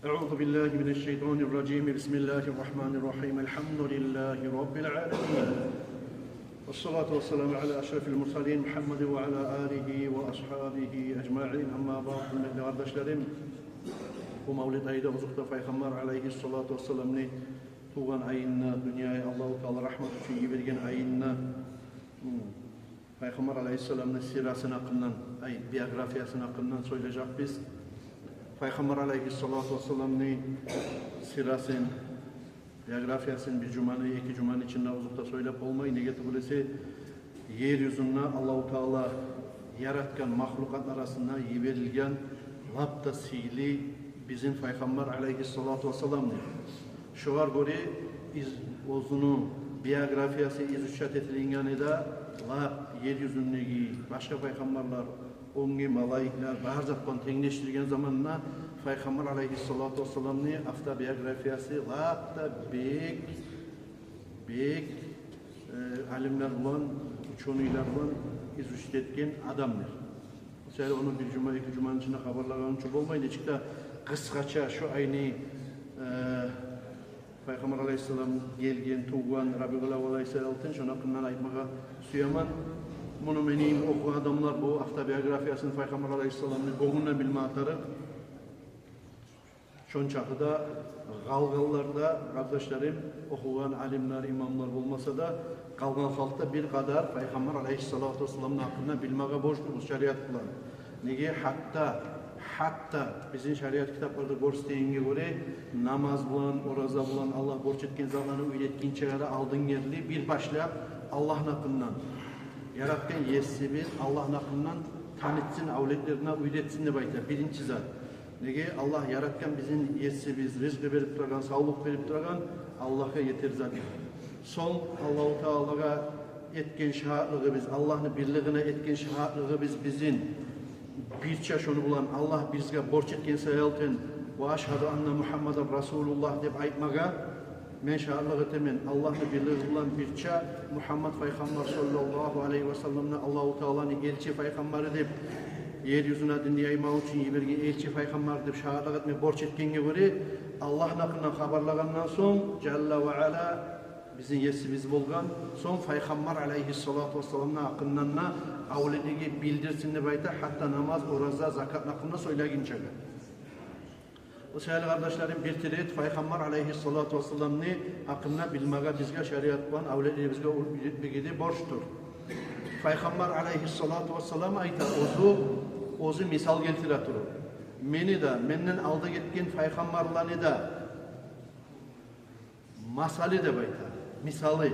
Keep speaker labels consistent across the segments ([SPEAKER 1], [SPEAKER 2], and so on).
[SPEAKER 1] أعوذ بالله من الشيطان الرجيم بسم الله الرحمن الرحيم الحمد لله رب العالمين والصلاة والسلام على أشرف المرسلين محمد وعلى آله وأصحابه أجمعين أما بعد من kardeşlerim bu Mevlid ayında huzurda Peygamber aleyhissalatu vesselam'ın tuğan ayına dünyaya Allah-u Teala rahmet için yibergen ayına Peygamber aleyhisselam'ın sirasını hakkından, biyografiyasını hakkından söyleyecek biz. Peygamber aleyhissalatu vesselam'ın sirasını, biyografiyasını bir cumanı, iki cumanın içinde huzurda söyleyip olmayı ne getirbilse yeryüzünde Allah-u Teala yaratkan mahlukatlar arasında yiberilgen lapta sili bizim Peygamber aleyhissalatu vesselam'dır. Şuvar göre o'zini biyografiyasi izuşat etilganida lap yeryüzündeki başka peygamberler, ongi malaiklar, barzaktan tengleştirgen zamanına Peygamber aleyhissalatu vesselam'ın avtobiyografiyasi lapta bek alimler olan, uçonuylar olan izuşat etken adamdır. Mesela onu bir cuma, iki cumanın içinde haberlagan çok olmaydı. Çıkta kıskaça şu aynı Peygamber aleyhisselam gelgen, tuğan, Rabi'ul Avval aleyhisselam'ın şuna hakkından aytmağa suyaman. Bunu benim oku adamlar bu avtobiyografiyasını Peygamber aleyhisselam'ın boğunla bilme atarı. Şun çakıda, galgallarda kardeşlerim, okuyan alimler, imamlar olmasa da kalgan halkta bir kadar Peygamber aleyhissalatu vesselam'ın hakkında bilmeye borçlu bu şeriat kılan. Nege hatta bizim şeriat kitaplarda borçlayınca göre namaz bulan, oraza bulan, Allah borç etken zamanı üretkinçe kadar aldın yerli bir başlayıp Allah'ın hakkından yaratken yesibir, Allah'ın hakkından tanıtsın, avletlerine üretsin de baytar. Birinci zat. Nege Allah yaratken bizim yesibiz, rızkı verip durgan, sağlık verip durgan Allah'a yeter zaten. Son Allah-u Teala'ya etken şahitlığı biz, Allah'ın birliğine etken şahitlığı biz bizim birçe şunu bulan Allah bizge borç etken sayalten ve aşhadu anna Muhammadan Resulullah deyip aytmaga men şahitlığı temen Allah'ın birliği bulan birçe Muhammed Peygamber sallallahu aleyhi ve sellem'le Allah-u Teala'nın elçi peygamberi deyip yeryüzüne din yaymak için yiberge elçi peygamber deyip şahitlık etme borç etkenge göre Allah'ın hakkından haberlagandan son Celle ve Ala bizim yesimiz bolgan son Peygamber aleyhissalatu vesselam'ın hakkından avlediği bildirsin de bayta hatta namaz, oraza, zakat hakkında söyleyin çaga. O sayılı kardeşlerim bir tiret Peygamber aleyhissalatu vesselam'ın hakkında bilmeye bizge şeriat bulan avlediği bizge bilgide borçtur. Peygamber aleyhissalatu vesselam ayta ozu misal geltiratır. Meni de, menden aldı gitken peygamberlerini de masali de bayta. Misali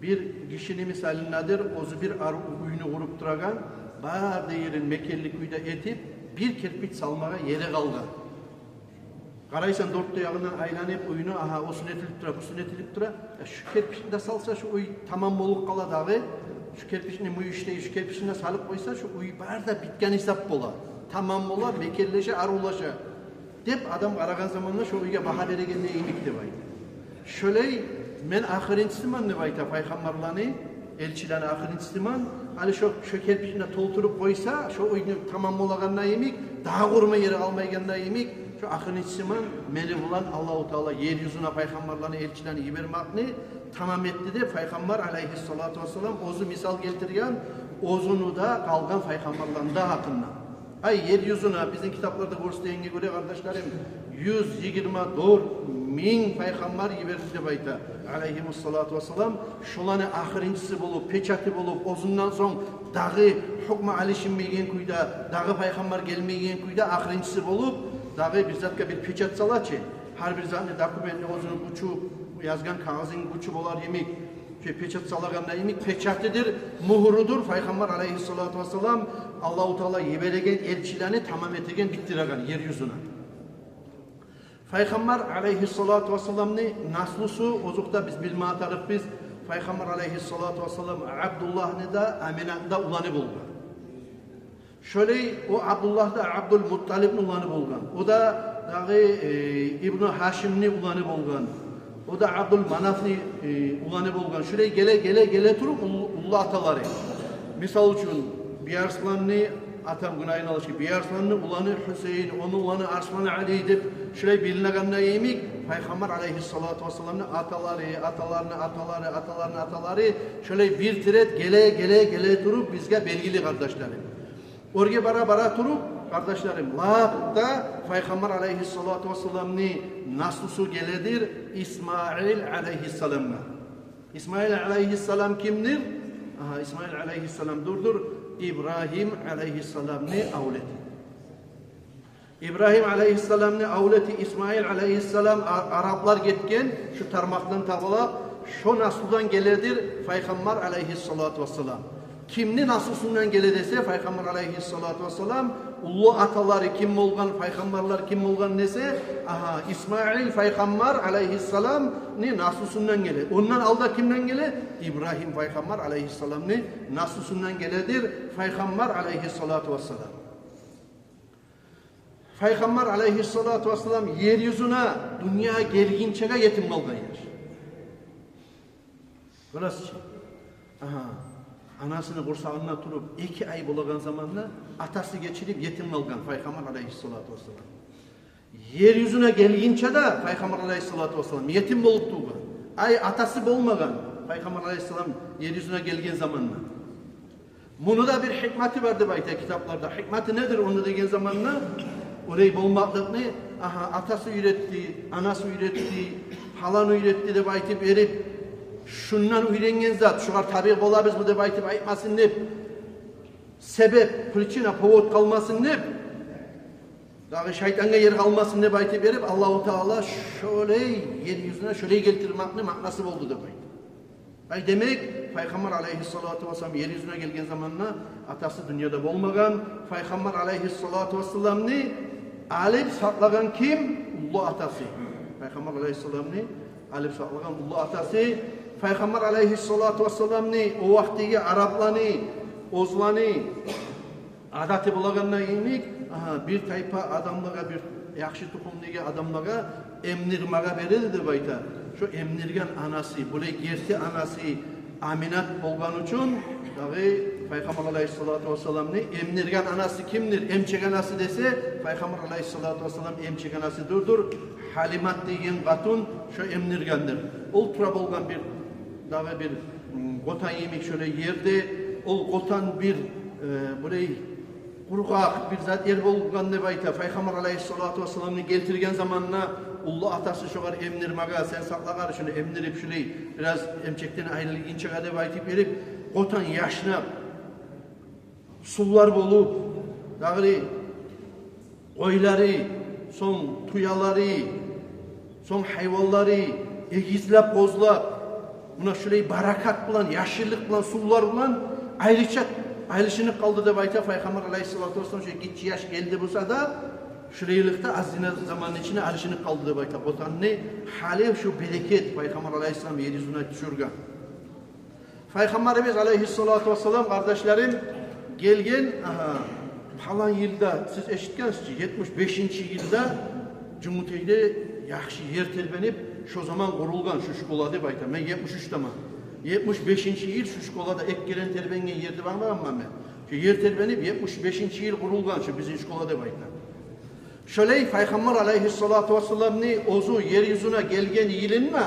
[SPEAKER 1] bir kişinin misali nedir? Ozu bir uyunu kurup duragan bar deyirin mekellik uyda etip bir kirpiç salmağa yere kalgan. Karaysan dört ayağından aylanıp uyunu aha o sünnetilip dura. Şu kirpiçinde salsa şu uy tamam bolup kala dağı. Şu kirpiçini muyu işleyi şu kirpiçine salıp koysa şu uy bar da bitken hesap bola. Tamam bola mekelleşe arulaşa. Dep adam aragan zamanla şu uyga baha beregenine iyilik de baydı. Şöyle men ahirinçisiman ne bayta peygamberlerini elçilerini ahirinçisiman hani şu kerpiçine tolturup koysa şu uygun tamam olaganına yemek daha kurma yeri almayganına yemek şu ahirinçisiman meni bulan Allah-u Teala yeryüzüne peygamberlerini elçilerini yibermakni tamam etti de Peygamber aleyhissalatu vesselam ozu misal getirgen ozunu da kalgan peygamberlerin da hakkında. Yeryüzüne bizim kitaplarda görüldüğüne göre kardeşlerim 124 bin peygamber yiberdi bayta aleyhissalatu vesselam şulanı ahirincisi bulup peçati bulup ozundan son dağı hukma alişinmeygen kuyda dağı peygamber gelmeygen kuyda ahirincisi bulup dağı bir zatka bir peçat salaçı her bir zatne dokumentli ozunun uçu yazgan kağızın uçu bolar yemek peçat salaganda yemek peçatidir muhurudur peygamber aleyhissalatu vesselam Allah-u Teala yiberegen elçilerini tamam etegen bittiragan yeryüzüne. Peygamber aleyhissalatu vesselam'ın naslusu ozukta biz bilme atarık biz Peygamber aleyhissalatu vesselam Abdullah'ını da Amina'nı da ulanı bulgan. Şöyle o Abdullah da Abdülmuttalib'ni ulanı bulgan. O da İbn-i Haşim'ni ulanı bulgan. O da Abdülmanaf'ni ulanı bulgan. Şöyle gele turup ulu ataları. Misal için bir arslanını atam günayın alışı bir arslanını ulanı Hüseyin, onu ulanı Arslanı Ali deb şöyle bilinaganda yemik Peygamber aleyhissalatu vesselam'ın ataları şöyle bir tiret gele durup bizge belgili kardeşlerim. Oraya bara durup kardeşlerim da Peygamber aleyhissalatu vesselam'ın naslusu geledir İsmail aleyhisselam'la. İsmail aleyhisselam kimdir? İsmail aleyhisselam durdur. İbrahim aleyhisselam'ın avleti. İbrahim aleyhisselam'ın avleti İsmail aleyhisselam Araplar gitken şu tarmaktan tavla şu nasıldan geledir Peygamber aleyhissalatu vesselam. Kimni nasılsından gele dese Peygamber aleyhissalatu vesselam ulu ataları kim olgan peygamberler kim olgan dese İsmail Peygamber aleyhisselam ni nasılsından gele. Ondan alda kimden gele? İbrahim Peygamber aleyhisselam ni nasılsından geledir Peygamber aleyhissalatu vesselam. Peygamber aleyhissalatu vesselam yeryüzüne dünya gelginçege yetim kalgan yer. Burası için. Anasını kursağına turup 2 ay bulagan zamanla atası geçirip yetim kalgan Peygamber aleyhissalatu vesselam. Yeryüzüne gelginçe de Peygamber aleyhissalatu vesselam yetim bolup tuğgan. Ay atası bolmagan Peygamber aleyhissalam yeryüzüne gelgen zamanla. Bunu da bir hikmeti vardı bayta kitaplarda. Hikmeti nedir onu degen zamanla? Orayı bulmaklık ne? Atası üretti, anası üretti, halan üretti de baytip verip şundan öğrengen zat, şular tabi bolabız bu da baytip aytmasın ne? Sebep, prичина, povod kalmasın ne? Dağı şeytanga yer kalmasın ne baytip verip Allah-u Teala şöyle yeryüzüne şöyle geltirmek ne manası oldu da baytip. Ay demek Peygamber aleyhissalatu vesselam yeryüzüne gelgen zamanla atası dünyada bolmagan Peygamber aleyhissalatu vesselam ne? Alip saklagan kim? Ulu atası. Peygamber aleyhissalam ne? Alip saklagan ulu atası. Peygamber aleyhissalatu vesselam ne? O vaktigi Araplanı, Ozlanı adatı bulaganına inik bir tayfa adamlara bir yakşı tukumdagi adamlara emnirmaga verildi de bayta. Şu emnirgen anası, böyle gerçi anası Aminat olgan üçün Peygamber aleyhissalatu vesselam ne? Emnirgen anası kimdir? Emçek anası dese Peygamber aleyhissalatu vesselam emçek anası durdur. Halimat degen katun şu emnirgendir. Ultra bolgan bir dağı bir kotan yemek şöyle yerde ol kotan bir böyle kurgak bir zat yer bolgan ne bayta Peygamber aleyhissalatu vesselam'ı geltirgen zamanına ulu atası şoğar emnirmaga sen saklagar şunu emnirip şöyle biraz emçekten ayrılık inçeğe de baytip verip kotan yaşnap sullar bolup dağı koyları son tuyaları son hayvanları egizlap bozlap buna şöyle barakat bulan yaşlılık bulan sullar bulan ayrışınık kaldı da bayta Peygamber aleyhissalatu vesselam şöyle gitçi yaş geldi bulsa da şurayılıkta azine zamanın içine alışınıp kaldı da bayta. Kotan ne? Hali şu bereket Peygamber aleyhisselam yeryüzüne düşürgen. Peygamberimiz aleyhissalatu vesselam kardeşlerim gelgen falan yılda siz eşitkensiniz 75. yılda Cumhuriyet'de yaxşı yer terbenip şu zaman kurulgan şu şkolada bayta. Ben 73'te man. 75. yıl şu şkolada ek gelen terbengen yerde var mı ama ben? Şu yer terbenip 75. yıl kurulgan şu bizim şkolada bayta. Şöyle Peygamber aleyhissalatu vesselam'ni ozu yeryüzüne gelgen yılın mı?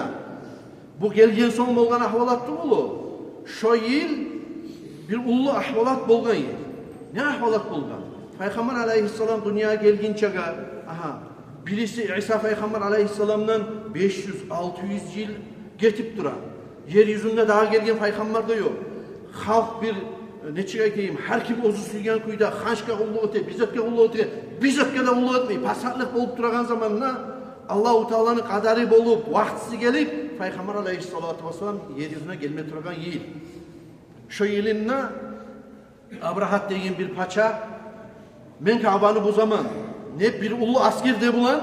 [SPEAKER 1] Bu gelgen son bolgan ahvalatı ulu. Şu yıl bir ulu ahvalat bolgan yıl. Ne ahvalat bolgan? Peygamber aleyhissalam dünyaya gelgin çaga birisi İsa Peygamber aleyhissalam'dan 500-600 yıl getip duran. Yeryüzünde daha gelgen peygamber de yok. Halk bir neçige keyim her kim ozu suygan kuyda hanşka ulu öte, bizotke ulu öte, bizotke de ulu ötmeyi pasatlık bolup duragan zamanla Allah-u Teala'nın kaderi bolup vaktisi gelip Peygamber aleyhissalatu vesselam yeryüzüne gelme duragan yıl. Şu yılında Abrahat degen bir paça men Ka'ba'nı bu zaman ne bir ulu asker de bulan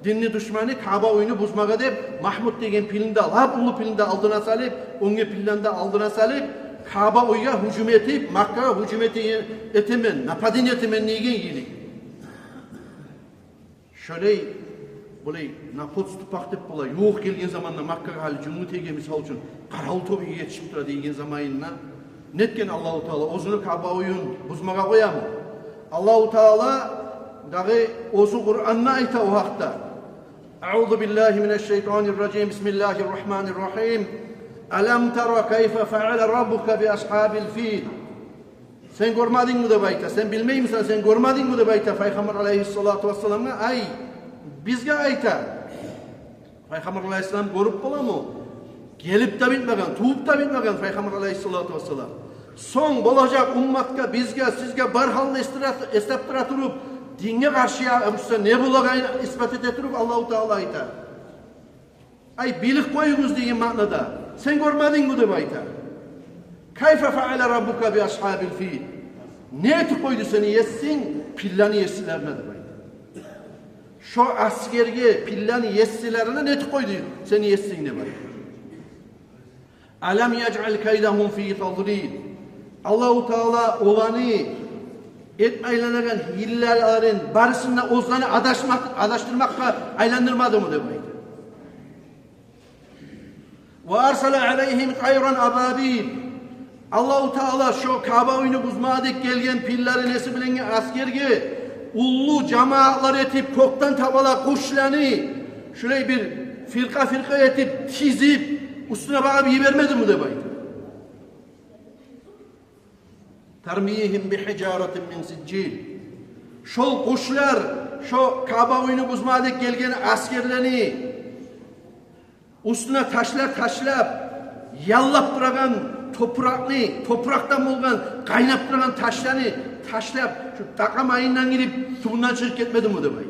[SPEAKER 1] dinli düşmanı Kaaba oyunu buzmaga dep Mahmud degen pilinde alap ulu pilinde aldına salip onge pilinde aldına salip Kaaba oyga hücum etip Makka'ya hücum etemen napadin etemen negen yilik şöyle böyle napot tupak dep bola yoğuk gelgen zamanla Makka'ya hali Cumhuriyet'e misal üçün Karalı tobi yetişip tura degen zamanına netken Allah-u Teala ozunu Kaaba oyun buzmaga koyamı Allahu Teala dağı ozu Kur'an'na ayta o hakta. Euzu billahi mineşşeytanirracim. Bismillahirrahmanirrahim. Alam tara kayfe fe'ale rabbuka bi ashabil fil. Sen görmedin mi de bayta? Sen bilmey misin? Sen görmedin mi de bayta? Peygamber aleyhissalatu vesselam'a ay bizge ayta. Peygamber aleyhisselam görüp bola mı? Gelip de bitmegen, tuğup da bitmegen Peygamber aleyhissalatu vesselam. Son bolacak ummatka bizge, sizge barhalını esteptira turup dinge karşıya ne bulagayını ispat ete turup Allah-u Teala ayta. Ay bilik koyunuz diye manada. Sen görmedin mi de bayta? Kayfe fe'ale rabbuka bi ashabil fil. Ne eti koydu seni yessin, pillani yessilerine de bayta. Şu askerge pillani yessilerine ne eti koydu seni yessin ne bayta. Alam yec'al kaydahum fi tadlil. Allah-u Teala olanı etmeylenen hillelerin barısında ozlanı adaştırmakla aylandırmadı mı demek? Ve arsala aleyhim tayran ababil. Allah-u Teala şu Kabe oyunu buzmadık gelgen pilleri nesi bilen askerge ullu cemaatlar etip koktan tabala kuşlanı şöyle bir firka etip tizip üstüne bakıp yivermedi mi demek? Termiyihim bi hicaretin min siccil. Şol kuşlar, şu Kabe oyunu buzmadık gelgen askerlerini üstüne taşlap, yallap duragan topraktan bulgan, kaynap duragan taşlarını taşlap, şu takam ayından girip tuğundan çıkıp ketmedi mi demek?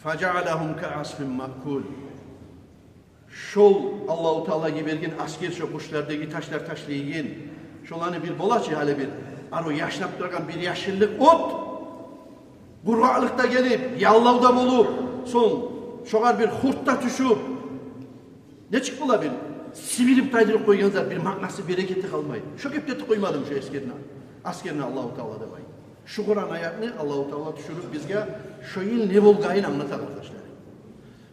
[SPEAKER 1] فَجَعَلَهُمْ كَعَصْفٍ مَأْكُولٍ. Şol Allah-u Teala gibergen asker şu kuşlardaki taşlar taşlayın. Şolanı bir bolaçı hale bir aro yaşlap duragan bir yaşıllık ot. Kurvalıkta gelip, yallavda bulup, son şoğar bir hurtta düşüp, ne çıktılar bir sivilip taydırıp koyganlar bir maknası bereketi kalmayı. Şu kepteti koymadım şu askerine Allah-u Teala demeyin. Şu Kur'an ayetini Allah-u Teala düşürüp bizge şu yıl ne bolgayın anlatar arkadaşlar.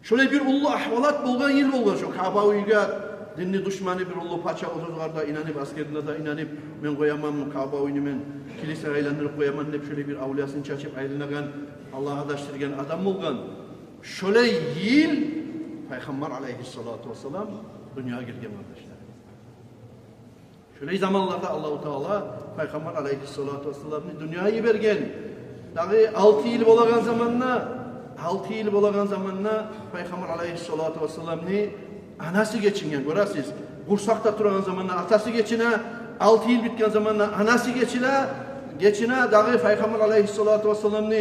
[SPEAKER 1] Şöyle bir ullu ahvalat bolgan yıl bolgan şu Kabe uyga dinni düşmanı bir ullu paça otuzlarda inanıp askerine de inanıp men koyamam Kabe oyunu men kilise aylandırıp koyamam hep şöyle bir avliyasını çaçıp ayrılagan Allah'a adaştırgan adam bolgan. Şöyle yıl Peygamber aleyhissalatu vesselam dünyaya girgen arkadaşlar. Şöyle zamanlarda Allah-u Teala Peygamber aleyhissalatu vesselam'ı dünyaya vergen. Dağı 6 yıl bolagan zamanla Peygamber aleyhissalatu vesselam'ı anası geçingen görəsiz. Bursakta turan zamanla atası geçine 6 yıl bitken zamanla anası geçine dağı Peygamber aleyhissalatu vesselam'ı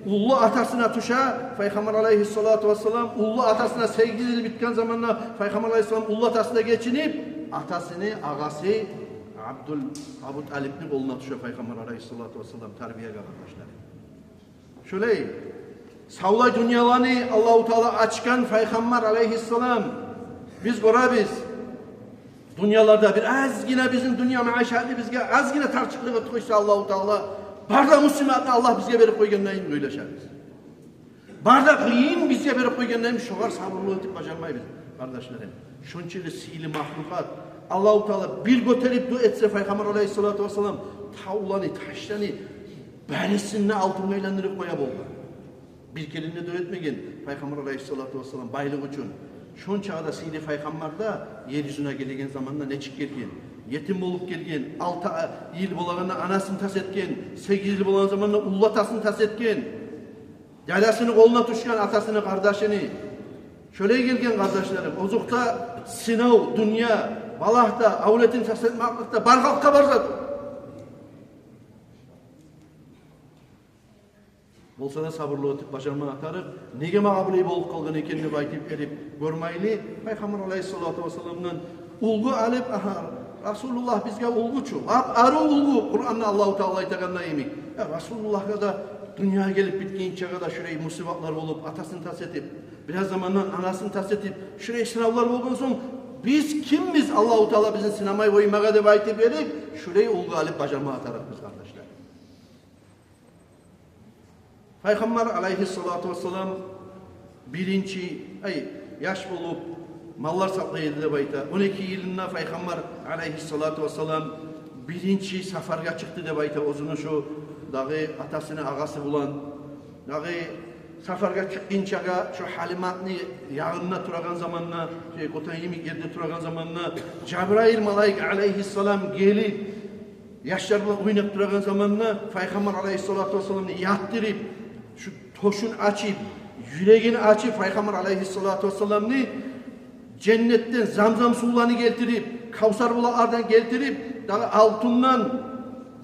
[SPEAKER 1] ullu atasına tuşa Peygamber aleyhissalatu vesselam ullu atasına 8 yıl bitken zamanla Peygamber aleyhisselam ullu atasına geçinip atasını ağası Abu Talib'nin koluna tuşa Peygamber aleyhissalatu vesselam terbiye arkadaşlar. Şöyle savla dünyalarını Allah-u Teala açkan Peygamber aleyhisselam biz görəbiz dünyalarda bir azgina bizim dünya maişatı bizge azgina tarçıklığı koysa Allah-u Teala barda muslimatını Allah bizge verip koyganlayınöyleşeriz. Barda kıyın bizge verip koyganlayın şoğar sabırlı ötüp bacarmayız kardeşlerim. Şunçili sihili mahlukat Allah-u Teala bir göterip dua etse Peygamber aleyhissalatu vesselam tavlanı taşlarını beresini altın eylendirip koyab oldu. Bir kelini dua etmegen Peygamber aleyhissalatu vesselam baylık için. Şun çağda sihili Peygamber'de yeryüzüne gelgen zamanında ne çık gelgen, yetim olup gelgen, 6 yıl bolağında anasını tas etken, 8 yıl bolağın zamanında ullatasını tas etken, yaylasını koluna tuşkan atasını, kardeşini. Şöyle gelgen kardeşlerim, ozukta sınav, dünya, balahta, avletin tas etmaklıkta, barhalkka barzat. Bolsa da sabırlı ötüp başarma atarıp, nege mağabili bolup kalgan ekenini baytip erip görmeyli, Peygamber aleyhissalatu vesselam'dan ulgu alip, Resulullah bizge ulguçu, arı ulgu, Kur'an'da Allah-u Teala aytaganda emik. Resulullah'a da dünyaya gelip bitkince kadar şurayı musibatlar olup, atasını tas etip, biraz zamandan anasını tas etip, şurayı sınavlar olgun son, biz kimmiz Allah-u Teala bizim sinemayı koymağa da baytip erip, şurayı ulgu alip başarma atarıp biz kardeşler. Peygamber aleyhissalatu vesselam birinci yaş bulup mallar saklaydı da bayta. 12 yılında Peygamber aleyhissalatu vesselam birinci safarga çıktı deb ayta o'zini şu dağı atasını ağası bulan dağı safarga çıkınçaga şu Halimatni yağınına turagan zamanına kotan yemek yerde turagan zamanına Cebrail malaik aleyhisselam gelip yaşlar bilan oynap turagan zamanına Peygamber aleyhissalatu vesselam'ni yattırıp şu toşun açıp yüreğini açıp Peygamber aleyhissalatu vesselam'ni cennetten zamzam sularını getirip Kavsar bulardan getirip daha altından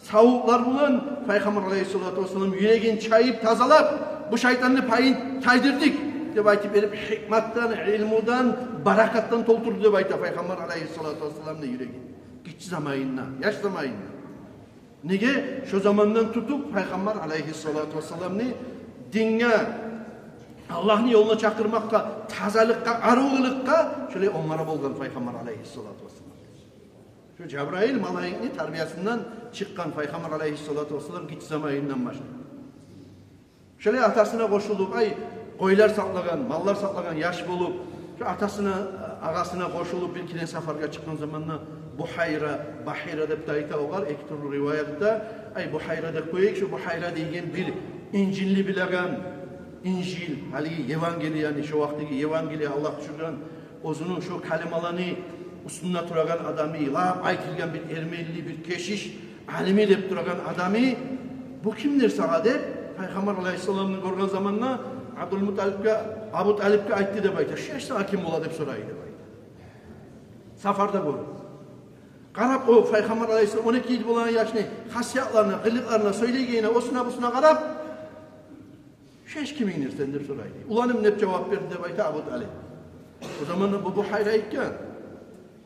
[SPEAKER 1] savuklar bulan Peygamber aleyhissalatu vesselam yüreğini çayıp tazalap bu şeytanını payın taydırdık deb aytib berip hikmattan, ilmudan, barakattan to'ltirdi deb aytadi Peygamber aleyhissalatu vesselam'ni yüreğini. Kichik zamayinna, yaş zamayinna. Nega? Şu zamandan tutup Peygamber aleyhissalatu vesselam'ni dinga Allah'ın yoluna çakırmakka, tazalıkka, arıqlıqqa şöyle onlara bolgan Peygamber aleyhissalatu vesselam. Şu Cebrail malaikni tarbiyasinden çıkan Peygamber aleyhissalatu vesselam kichik zamayindan başladı. Şöyle atasına koşulup, ay koylar saklagan, mallar saklagan yaş bulup, şu atasına, ağasına koşulup bir kine safarga çıkan zamanla Buhayra, Bahira deb ayta oğar, iki türlü rivayatta, ay Buhayra deb koyayık, şu Buhayra deyen bir İncilli bilegan, İncil, haligi Evangeliya, yani şu vaktiki Evangeliya Allah düşürgen, o'zunun şu kalimalarını üstünde turagan adamı, la aytilgan bir Ermeli, bir keşiş, alimi deb turagan adamı, bu kimdir sana deb, Peygamber aleyhisselam'ını görgen zamanla Abu Talib'e aytti deb ayta. Şu yaşta kim ola deb soraydı deb ayta. Safarda görün. Qarab o Peygamber aleyhisselam 12 yıl bolan yaşını, hasiyatlarına, kılıklarına, söyleyeceğine, osuna busuna qarab, şu yaş kimindir sen deb soraydı. Ulanım ne cevap verdi deb ayta Abu Talib. O zaman bu Buhayra aytgan.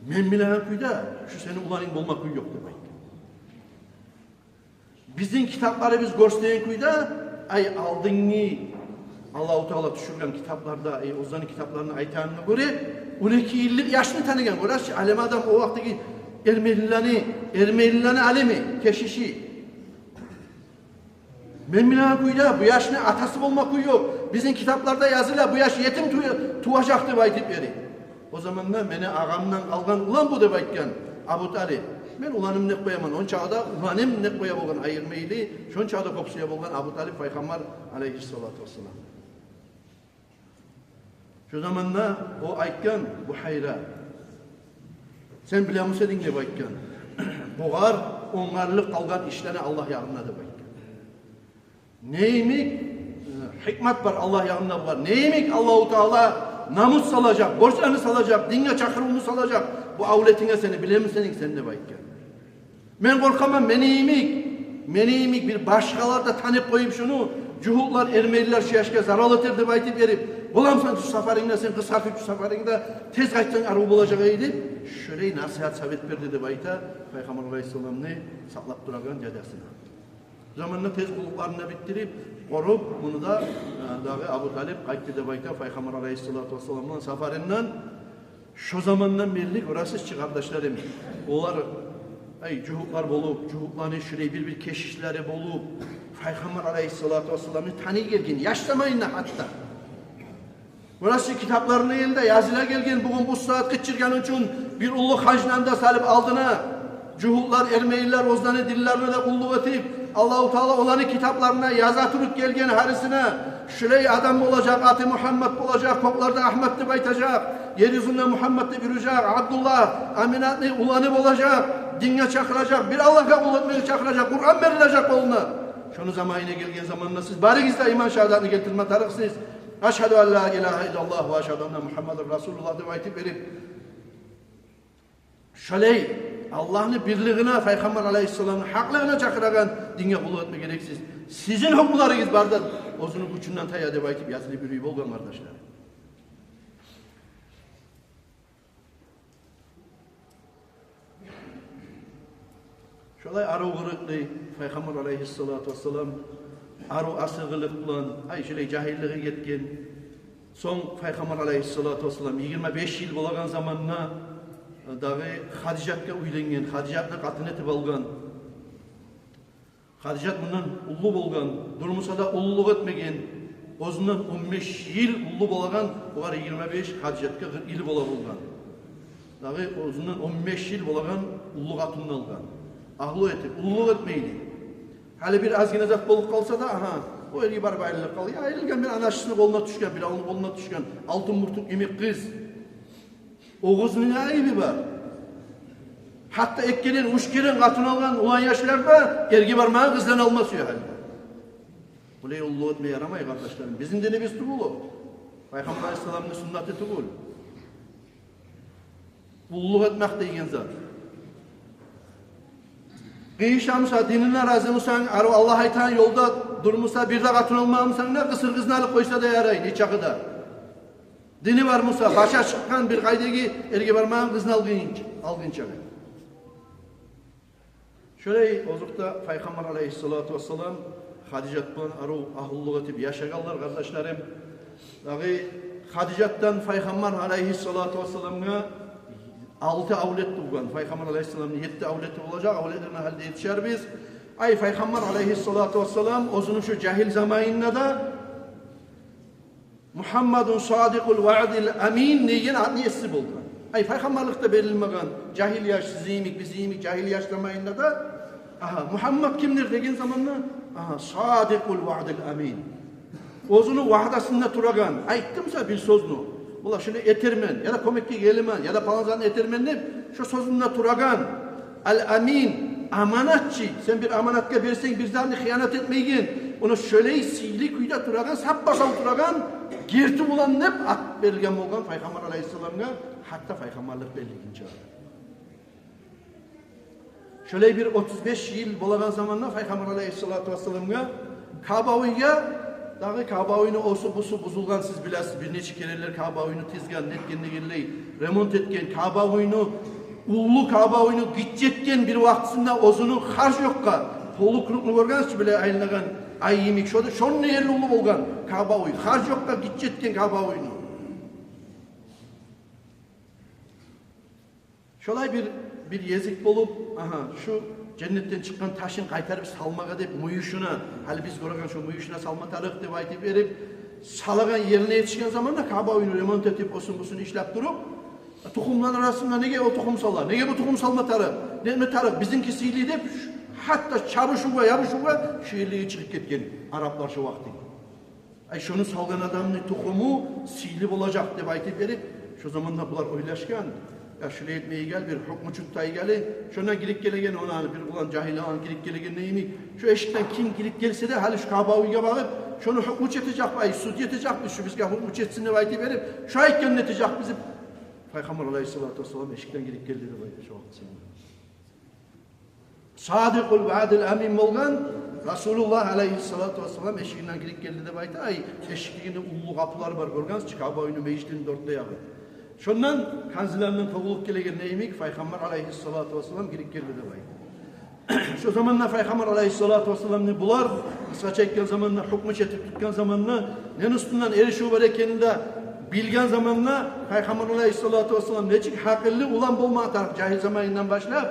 [SPEAKER 1] Men bilen kuyda, şu senin ulanın bulma kuy yok deb aytgan. Bizim kitapları biz görsleyen kuyda, ay aldığını Allah-u Teala düşürgen kitaplarda, Ozan'ın kitaplarını aytanına göre 12 yıllık yaşını tanıgan. Orası alem adam o vaktaki Ermenilerini alemi, keşişi. Men bilen kuyda bu yaşını atası bulmak kuy yok. Bizim kitaplarda yazıla bu yaş yetim tuvacaktı baytip beri. O zaman da beni ağamdan kalgan ulan bu deb aytgan Abu Talib. Men ulanım ne koyaman, on çağda ulanım ne koya bolgan ayırmaylı, şon çağda kopsuya bolgan Abu Talib Peygamber aleyhissalatu vesselam. Şu zamanla o aytgan Buhayra. Sen bile musedin deb aytgan. Buğar ongarlık kalgan işlerine Allah yağına deb aytgan. Neyimik? Hikmet var Allah yağında var. Neyimik Allah-u Teala namus salacak, borçlarını salacak, dinle çakırımını salacak. Bu avletine seni bile misin sen deb aytgan. Men korkamam, meniyimik bir başkalar da tanıp koyup şunu, cuhutlar, Ermeniler şu yaşka zaralatır deb aytip verip, bulamsan şu safaringda, sen kısafip şu safaringda, tez kaçsan arı bulacak edip, şöyle nasihat sabit verdi deb ayta, Peygamber aleyhisselam'ını saklap duragan dedesine. Zamanla tez kuluklarını bittirip, korup, bunu da Abu Talib kayıttı deb ayta, Peygamber aleyhissalatu vesselam'ın safarinden, şu zamandan birlik, orası kardeşlerim, onlar cuhutlar bolup, cuhutlarını şuraya bir keşişleri bolup, Peygamber aleyhissalatu vesselam'ı tanı gelgin, yaşlamayın hatta. Burası kitaplarının elinde yazılar gelgin, bugün bu saat geçirgen için bir ullu hacnanda salıp aldığına, cuhutlar, Ermeniler, Ozdan'ı dillerine de kulluk etip, Allah-u Teala olanı kitaplarına yazatırıp gelgen harisine, şuraya adam olacak, atı Muhammed olacak, koklarda Ahmet de baytacak, yeryüzünde Muhammed de yürüyecek, Abdullah, Aminat'ı ulanıp olacak, dinle çakılacak, bir Allah'a ulatmaya çakılacak, Kur'an verilecek onunla. Şunu zamanına gelgen zamanla siz bariginizde iman şehadatını getirme tarıksınız. Eşhedü en la ilahe illallah ve eşhedü enne Muhammeden Resulullah diye ayetip verip şöyle Allah'ın birliğine, Peygamber aleyhisselam'ın haklığına çakıragan dinle kulu etme gereksiz. Sizin hükümleriniz bardır. Ozunun gücünden taya diye ayetip yazılı bir üyü olgan kardeşler. Şolay arı kırıklı Peygamber aleyhissalatu vesselam arı asığılık bulan, ay şöyle cahilliğe yetken son Peygamber aleyhissalatu vesselam 25 yıl bolagan zamanına dağı Hadicat'ka uylangan, Hadicat'la katın etip algan. Hadicat bundan ullu bolgan, durmusa da ulluluk etmegen, o'zidan 15 yıl ullu bolagan, bular 25 Hadicat'ka 40 yıl bola bolgan. Dağı o'zidan 15 yıl bolagan ullu katını algan. Ahlı etip, ulluk etmeydi. Hali bir azgine zat bolup kalsa da, aha, o ergi barıp ayrılıp kalıyor. Ayrılgan bir anaşısını koluna düşken, bir alını koluna düşken, altın murtuk emek kız. O kızın ne ayıbı var? Hatta ekkenen, uşkeren, katın algan ulan yaşlarda ergi barmağı kızdan alması yok halde. Buraya ulluk etmeye yaramay kardeşlerim. Bizim dinimiz tuğulu. Peygamber Aleyhisselam'ın sünneti tuğulu. Ulluk etmek deyigen zat. Kıyışamsa, dinine razı mısın, Allah aytan yolda durmuşsa, bir de katın olmamısan ne kısır kızını alıp koysa da yarayın, hiç akıda. Dini var mısa, başa çıkan bir kaydegi ergi barmağın kızını algın çağı. Şöyle ozukta Peygamber Aleyhisselatü Vesselam Hadicet bilen ahulluq etip yaşaganlar kardeşlerim. Dağı Hadicet'ten Peygamber Aleyhisselatü Vesselam'a 6 avlet tuğan. Peygamber Aleyhisselam'ın 7 avleti olacak. Avletlerine halde yetişer biz. Ay Peygamber Aleyhisselatü Vesselam ozunu şu cahil zamanında da Muhammedun Sadikul Vaadil Amin neyin adliyesi buldu. Ay Peygamberlikte verilmeyen cahil yaş sizimik bizimik cahil yaş zamanında da aha Muhammed kimdir degen zamanla aha Sadikul Vaadil Amin. Ozunu vahdasında turagan ayttimsa bir sözünü. Bula şunu etermen ya da komikki gelimen ya da palanzanı etermen deyip şu sözünde turagan al amin amanatçı sen bir amanatka versen bir zahni hıyanet etmeyin onu şöyle sihli kuyda turagan sapbasal turagan gerti bulan nep at verilgen olgan Peygamber Aleyhisselam'a hatta Peygamberlik belirgin çağırdı. Şöyle bir 35 yıl bolagan zamanla Peygamber Aleyhisselatü Vesselam'a Kabavi'ye dağı Kaaba oyunu osu busu buzulgan siz biləsiz bir neçe kereler Kaaba oyunu tizgan netkenliğinle remont etken Kaaba oyunu ullu Kaaba oyunu gitcetken bir vaxtısında ozunu harç yokka polu kuruklu görgensizçi bile ayınlagan ay yemik şoda şonun yerli ulu bolgan Kaaba oyunu harç yokka gitcetken Kaaba oyunu şolay bir yezik bolup aha şu cennetten çıkan taşın kaytarıp salmaga deyip muyuşuna hali biz görgen şu muyuşuna salma tarık deyip aytıp verip salagan yerine yetişken zamanda Kaaba oyunu remont etip osun busun işlep durup tohumlar arasında nege o tohum sallar nege bu tohum salma tarık ne tarık bizimki sihli deyip hatta çabuşuğa yabuşuğa şehirliğe çıkıp ketken Araplar şu vakti ay şunu salgan adamın tohumu sihli olacak deyip aytıp verip şu zamanda bular oylaşkan ya şuraya etmeye gel bir hukmu çuttayı geli şundan girip gelegen ona bir ulan cahil an girip gelegen neyimi şu eşikten kim girip gelse de hali şu Kabavi'ye bakıp şunu hukmu çetecek ay sud yetecek şu bizge hukmu çetsin de aytı verip şahit gönletecek bizi Peygamber Aleyhisselatü Vesselam eşikten girip geldi de baydı şu vakit Sadikul Vaadil Amin olgan Resulullah Aleyhisselatü Vesselam eşiğinden girip geldi de baydı ay eşikliğinde ullu kapılar var görgensizçi Kabavi'nin meclisinin dörtte yağı şundan kanzilerinden tovulup gelegen neyimik Peygamber Aleyhisselatü Vesselam girip geldi de baydı. Şu zamanla Peygamber Aleyhisselatü Vesselam'ı bular kısa çekken zamanla hukmu çetip tutkan zamanla ne üstünden erişi var ekeninde bilgen zamanla Peygamber Aleyhisselatü Vesselam necik hakilli ulan bulma taraf cahil zamanından başlayıp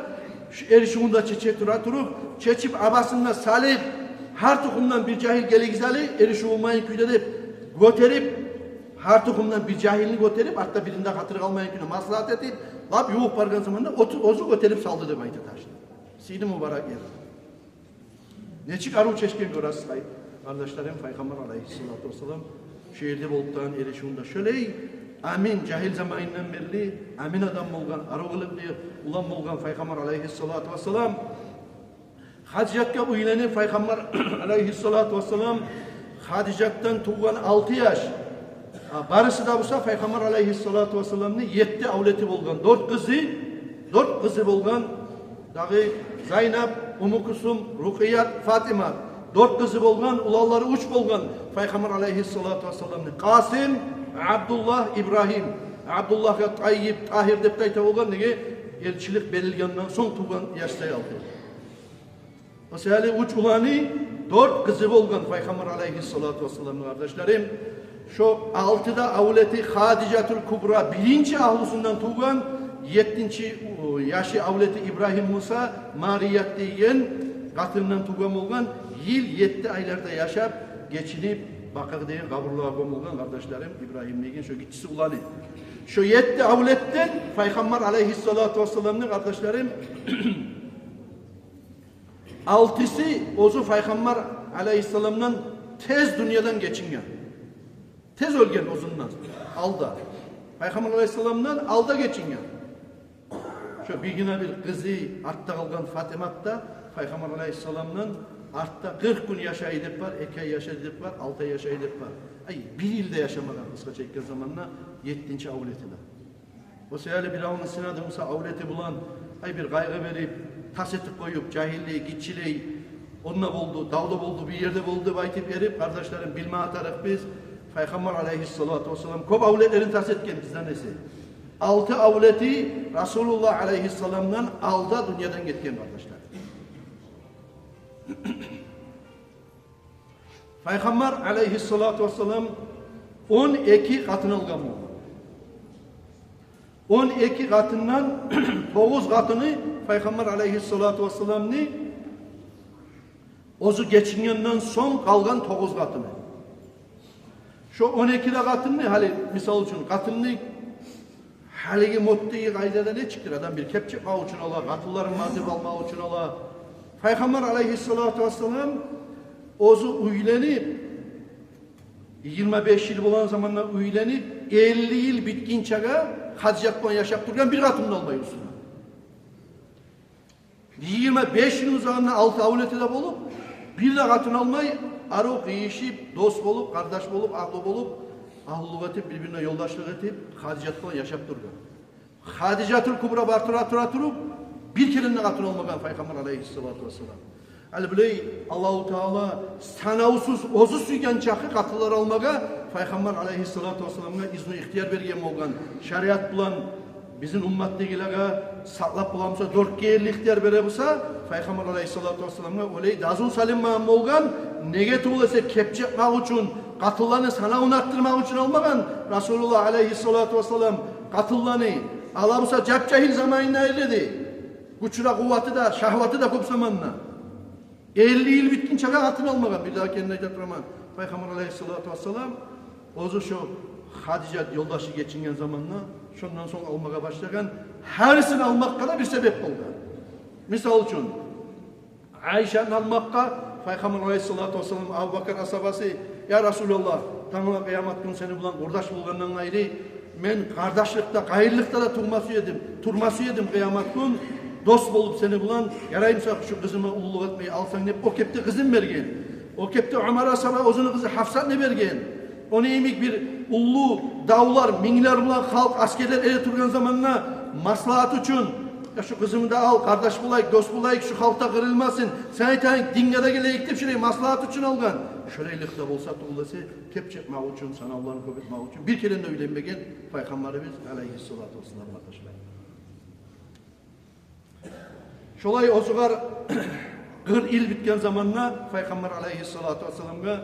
[SPEAKER 1] şu erişiğinde çeçe turup çeçip abasında salip her tokumdan bir cahil gelegizali erişiğumayın küyde deyip göterip her tokumdan bir cahilini göterip hatta birinde hatırı kalmayan günü maslahat edip lap yoğuk bargan zamanında ozu göterip saldı da baydı taştı. Sidi mübarek yer. Neçik arı çeşken görası sayıp kardeşlerim Peygamber Aleyhisselatü Vesselam şehirde boluptan erişiğinde şöyle amin cahil zamanından beri amin adam olgan arı kılıp diye ulan olgan Peygamber Aleyhisselatü Vesselam Hadicet'e uylanıp Peygamber Aleyhisselatü Vesselam Hadicet'ten tuğan 6 yaş barısı da bulsa Peygamber Aleyhisselatü Vesselam'ın 7 avleti bolgan 4 kızı bolgan dağı Zeynep, Ummu Kusum, Rukiyat, Fatima 4 kızı bolgan ulalları 3 bolgan Peygamber Aleyhisselatü Vesselam'ın Kasım, Abdullah, İbrahim Abdullah'a Tayyip, Tahir dep ayta bolgan nege elçilik berilgenden son tuğan yaştay aldı. Mesela 3 ulanı 4 kızı bolgan Peygamber Aleyhisselatü Vesselam'ın kardeşlerim şu 6'da avleti Hadicetül Kubra birinci ahlusundan tuğan 7. yaşı avleti İbrahim Musa Mariyat deyen katından tuğan olgan yıl 7 aylarda yaşap geçinip bakak deyen kaburluğa olgan kardeşlerim İbrahim deyen şu gitçisi ulanı. Şu 7 avletten Peygamber Aleyhisselatü Vesselam'ın kardeşlerim Altısı ozu Peygamber aleyhisselamdan tez dünyadan geçingen. Tez ölgen ozundan. Alda. Peygamber aleyhisselamdan alda geçingen. Şu bir güne bir kızı artta kalgan Fatimak'ta Peygamber aleyhisselamdan artta 40 gün yaşayıp var, 2 ay yaşayıp var, 6 ay yaşayıp var. Ay bir ilde yaşamadan kısa çekкен zamanla 7. avletide. O seyali bir avını sinadımsa avleti bulan ay bir kaygı verip tas etip koyup cahilliği, gitçiliği onunla buldu, dağda buldu, bir yerde buldu, baytip verip kardeşlerim bilme atarak biz Peygamber aleyhissalatu vesselam kop avletlerin tas etken bizden nesi? 6 avleti Resulullah aleyhisselamdan alda dünyadan gitken kardeşler. Peygamber aleyhissalatu vesselam 12 katını algan oldu. 12 katından 9 katını Peygamber aleyhissalatu vesselam'ni ozu geçingenden son kalgan 9 katını. Şu 12 katını hali misal için katını haligi moddiyi kaydada ne çıktır adam bir kepçe almak için ola, katılların mazib almak için ola. Peygamber aleyhissalatu vesselam ozu uylenip 25 yıl bulan zamanla uylenip 50 yıl bitkin çaga Hadicat'tan yaşap durgan bir katının olmayı usulü. 25 yıl uzağında 6 avletede bulup bir de katın almayı arok yiyişip, dost bulup, kardeş bulup, aklı bulup ahluluk etip, birbirine yoldaşlık etip Hadicat'tan yaşap durgan. Hadicat'ın kubra bartıra turup bir kerenin katın olmagan Peygamber aleyhissalatu vesselam. Elbirey Allah-u Teala sanavsuz ozu suygan çakı katılar almaga Peygamber aleyhissalatu vesselam'a izni ihtiyar bergen olgan. Şeriat bulan bizim ümmettekilerge saklap bulamsa 4 gelli ihtiyar bere bulsa Peygamber aleyhissalatu vesselam'a oley dazul salim mağam olgan nege tuğlasa kepçekmak için katıllarını sana unattırmak için olmagan Resulullah aleyhissalatu vesselam katıllarını alabusa cahil zamanına eyledi. Güçüra kuvveti da şahvatı da kop zamanına. 50 yıl bitkin çağa katın almagan bir daha kendine aytatıraman. Peygamber aleyhissalatu vesselam ozu şu Hadicat yoldaşı geçingen zamanla şundan sonra almaya başlayan herisini almakka da bir sebep oldu. Misal için Ayşe'nin almakka Peygamber aleyhissalatu vesselam Abu Bakır asabası ya Resulallah tanrıla kıyamet gün seni bulan kardeş bulgandan ayrı men kardeşlikte, hayırlıkta da turması yedim kıyamet gün dost bulup seni bulan yarayımsa şu kızıma ulluluk etmeyi alsan ne o kepte kızım bergen. O kepte Ömer asaba ozunu kızı Hafsa ne bergen. Onu emik bir ullu dağlar, minler bulan halk askerler ele turgan zamanla maslahat için ya şu kızımı da al, kardeş bulayık, dost bulayık, şu halkta kırılmasın. Sen aytayın dingede geleyik deyip şurayı maslahat için algan. Şöylelikte olsa tuğlası kepçekmek için, sana Allah'ını köpetmek için bir kere de öylenmegen Peygamberimiz aleyhissalatu vesselam arkadaşlar. Şolay osugar 40 yıl bitken zamanla Peygamber aleyhissalatu vesselam'a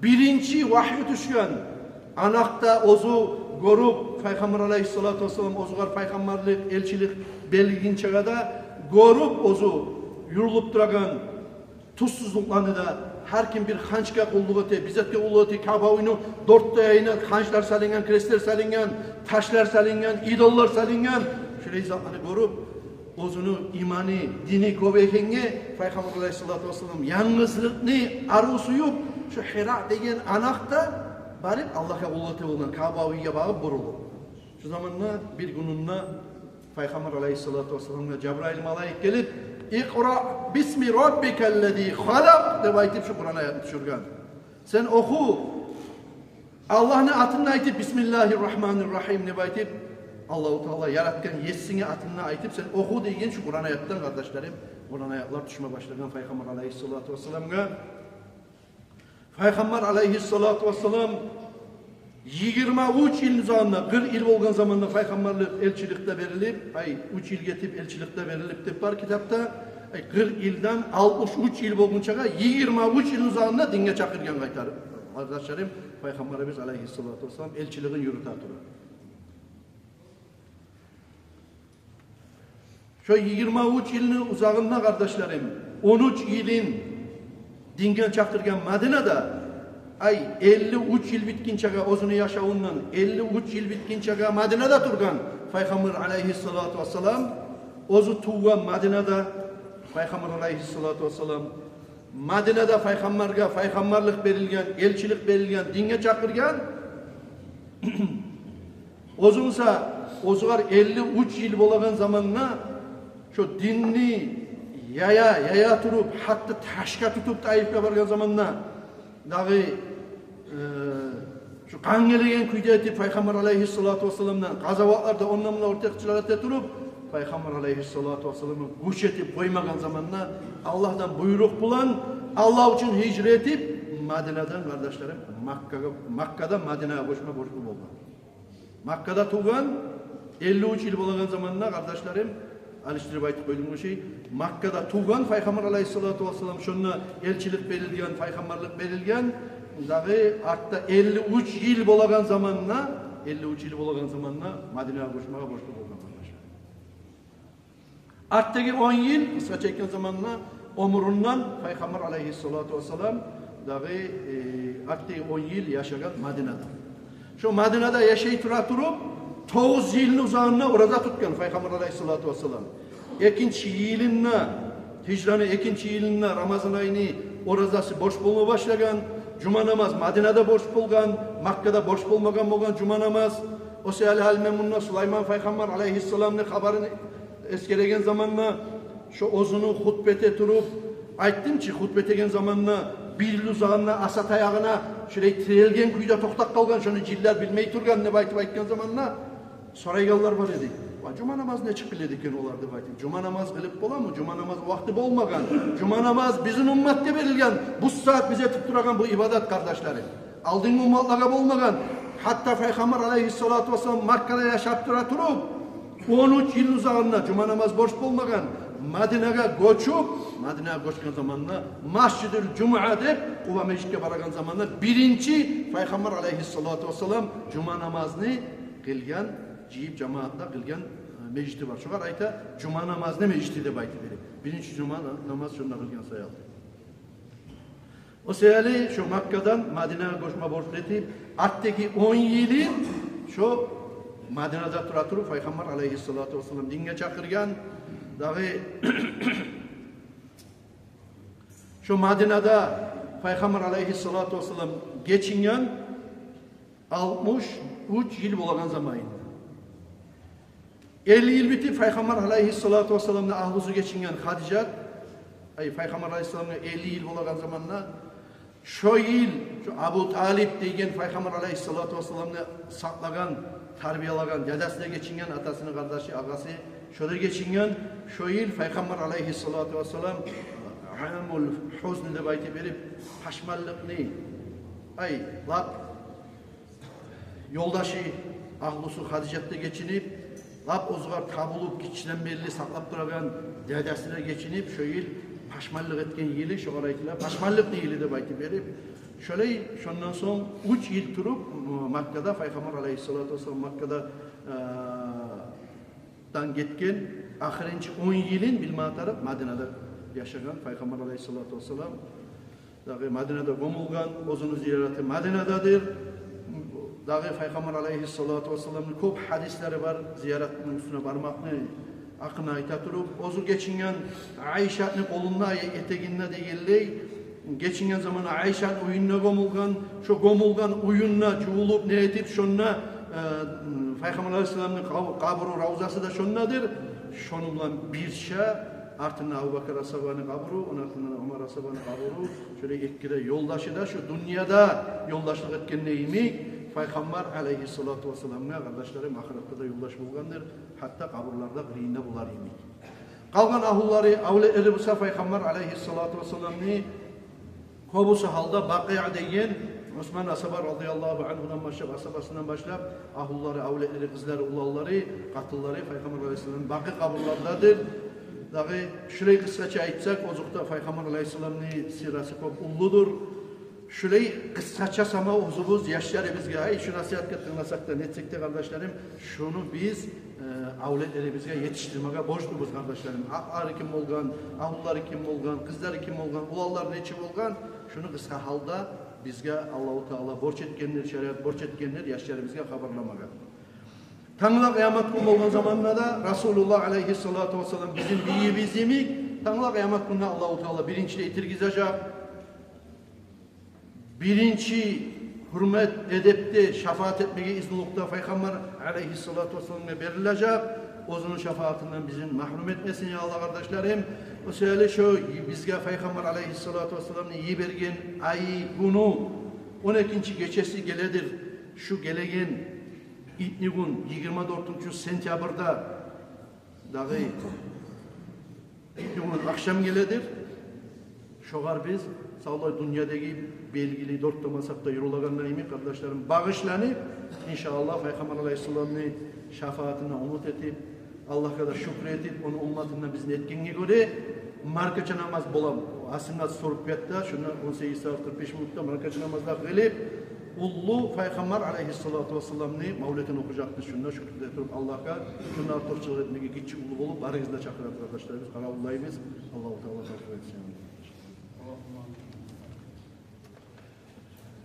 [SPEAKER 1] birinci vahyi düşken anakta ozu görüp Peygamber aleyhissalatu vesselam ozugar peygamberlik, elçilik belgin çağada görüp ozu yurulup duragan tuzsuzluklarını da her kim bir hançka kulluk eti, bizetke kulluk eti, Kabe oyunu, 4 ayına hançlar salingen, kresler salingen, taşlar salingen, idollar salingen şöyle izahını görüp ozunu imani, dini kovekenge Peygamber aleyhissalatu vesselam yalnızlıkını arusuyup şu Hira degen anakta barip Allah'a kulluk eti olan Kabe'ye bağıp burulup. Şu zamanla bir gününde Peygamber aleyhissalatu vesselam'a Cebrail malayik gelip İkra bismi rabbikellezî halak de aytıp şu Kur'an ayetini düşürgen. Sen oku. Allah'ın adını aytıp Bismillahirrahmanirrahim ne aytıp Allah-u Teala yaratken yesini adını aytıp sen oku degen şu Kur'an ayetten kardeşlerim. Kur'an ayetler düşme başlayan Peygamber aleyhissalatu vesselam'a. Peygamber aleyhissalatu vesselam 23 yıl uzağında 40 yıl olgan zamanda peygamberlik elçilikte verilip 3 yıl getip elçilikte verilip de var kitapta 40 yıldan 63 yıl olgunçaga 23 yıl uzağında dinge çakırgan kaytar. Arkadaşlarım Peygamberimiz aleyhissalatu vesselam elçiliğin yürütatırı. Şu 23 yılın uzağında kardeşlerim 13 yılın dinge çakırgan Medine'de 53 yıl bitkin çaga ozunu yaşavundan 53 yıl bitkin çaga Medine'de turgan Peygamber aleyhissalatu vesselam ozu tuğan Medine'de Peygamber aleyhissalatu vesselam Madinada peygamberge peygamberlik berilgen, elçilik berilgen, dinge çakırgan. Ozunsa, ozugar 53 yıl bolagan zamanına şu dinni yaya turup, hatta taşka tutup da ayıpka bargan zamanına dağı şu kan geligen kuyda etip Peygamber aleyhissalatu vesselam'dan gazavatlarda onunla ortaya çılarata turup Peygamber aleyhissalatu vesselam'ı güç etip koymagan zamanına Allah'tan buyruk bulan Allah için hicret etip Madine'den kardeşlerim Makka'da Madine'ye koşma borçlu oldu. Makka'da tuğan 53 yıl bolagan zamanına kardeşlerim alıştırıp aytıp koyduğum şey Makka'da tuğan Peygamber aleyhissalatu vesselam şununla elçilik verilgen, peygamberlik verilgen dağı artta 53 yıl bolagan zamanına Madine'ye koşmaya borçlu oldu. Arttaki 10 yıl kısa çeken zamanla omurundan Peygamber aleyhissalatu vesselam dağı arttaki 10 yıl yaşayan Madine'de. Şu Madine'de yaşayıp durup 9 yılın uzağına orada tutkan Peygamber aleyhissalatu vesselam. İkinci yılında hicranı ikinci yılında Ramazan ayını orazası boş bulma başlagan. Cuma namaz Madine'de boş bulgan, Makka'da boş bulmagan bolgan cuma namaz. O seyal hal memunna Süleyman Peygamber aleyhisselam'ın haberini eskeregen zamanla şu ozunu hutbete turup aytdım ki hutbetegen zamanla bir yıl uzağına asat ayağına şöyle tirelgen kuyda toktak kalgan şunu ciller bilmeyi turgan ne baytıp aytken zamanla soraygallar var edik. Cuma namaz ne çıkıp biledikken olardı baytım. Cuma namaz kılıp bola mı? Cuma namaz vakti bolmagan. Cuma namaz bizim ümmetke verilgen. Bu saat bize tutturagan bu ibadet kardeşleri. Aldığın ümmetlara bolmagan. Hatta Peygamber aleyhissalatu vesselam Makka'da yaşap turup 13 yıl uzağında cuma namaz boş bulmagan Madine'ye koşkan zamanla Masjidül Cuma deyip Kuba Mecid'e baragan zamanla birinci Peygamber aleyhissalatu vesselam cuma namazını kılgan cihip cemaatla kılgan mecidi var. Şu kadar ayta cuma namazını mecidi de bayti verip. Birinci cuma namaz şununla kılgan sayalım. O seyali şu Makka'dan Madine'ye koşma borçlu etip arttaki 10 yılı şu Madine'de turup Peygamber aleyhissalatu vesselam dinge çakırgan dağı şu Madine'de Peygamber aleyhissalatu vesselam geçingen 63 yıl bolagan zamanı. 50 yıl bitip Peygamber aleyhissalatu vesselam'la ahlusu geçingen Hadice Peygamber aleyhissalam'la 50 yıl bolagan zamanla şu yıl şu Abu Talib degen Peygamber aleyhissalatu vesselam'la saklagan tarbiyalagan dedesine geçingen atasının kardeşi ağası şöyle geçingen şu yıl Peygamber aleyhissalatu vesselam Hamul huzn de bayti verip paşmallık ne lap yoldaşı ahlusu Hadice'de geçinip lap ozgar tabulup geçinen belli saklap duragan dedesine geçinip şu yıl paşmallık etken yılı şu araytılar paşmallık ne yılı de bayti verip şöyle şundan sonra 3 yıl turup Makka'da Peygamber aleyhissalatu vesselam Makka'da dan gitken ahirinci 10 yılın bilmeye taraf Madine'de yaşayan Peygamber aleyhissalatu vesselam dağı Madine'de gömülgan ozunu ziyareti Madine'dedir dağı Peygamber aleyhissalatu vesselam'ın çok hadisleri var ziyaretinin üstüne parmakını akına ayta turup ozu geçingen Ayşe'nin kolunda eteğinde değildi geçingen zaman Ayşe'nin uyununa gömülgan şu gömülgan uyununa cuğulup ne edip şunna Peygamber aleyhisselam'ın kabru ravzası da şunnadır şununla bir şey artına Abu Bakır Asabani kabru onatına Ömer Asabani kabru şöyle etkide yoldaşı da şu dünyada yoldaşlık etken neyimi Peygamber aleyhissalatu vesselam'a kardeşlerim ahirette de yoldaş bulgandır hatta kaburlarda birinde bular imi kalgan ahulları avlileri bu sefer Peygamber aleyhissalatu vesselam'ı kobusu halda Baki'a deyin Osman Asaba radıyallahu anhu'dan başlayıp asabasından başlayıp ahulları, avlileri, kızları, ulalları, katılları Peygamber aleyhisselam'ın Baki kaburlardadır. Dağı şurayı kısaca aytsak ozukta Peygamber aleyhisselam'ın sirası çok ulludur. Şurayı kısaca sama ozubuz yaşları bizge şu nasihat tınlasak da netsek de kardeşlerim şunu biz avletleri bizge yetiştirmeye borçluyuz kardeşlerim. Ahları kim olgan, ahulları kim olgan, kızları kim olgan, ulallar neçi olgan şunu kısa halda bizge Allah-u Teala borç etkenler, şeriat borç etkenler yaşları bizge haberlamaga. Tanrı'na kıyamet günü olan zamanlarda Resulullah aleyhissalatu vesselam bizim biyibizimi Tanrı kıyamet gününe Allah-u Teala birinci itirgizecek. Birinci hürmet edepte şefaat etmeye iznilukta Peygamber aleyhissalatu vesselam'a verilecek. O'zunun şefaatinden bizi mahrum etmesin ya Allah kardeşlerim. O söyle şu bizge Peygamber aleyhissalatu vesselam'ın iyi bergen ayı günü 12. geçesi geledir. Şu gelegen İbni gün 24. sentyabrda dağı İbni gün akşam geledir. Şoğar biz sağlay dünyadaki belgili dörtlamasak da yürülaganlarımı kardeşlerim bağışlanıp inşallah Peygamber aleyhisselam'ın şefaatine umut edip Allah'a da şükredip onun ummatından bizim etkinliğe göre markaça namaz bulam. Aslında sorup yatta şunu 18 saat 45 minutta markaça namazlar kılıp Ullu Peygamber aleyhissalatu vesselam'ın mavletini okuyacaktır. Şundan şükredip Allah'a şunlar topçılık etmeye gitçi ulu bulup arızda çakırar arkadaşlarımız. Karavullahimiz Allah-u Teala takip etsin.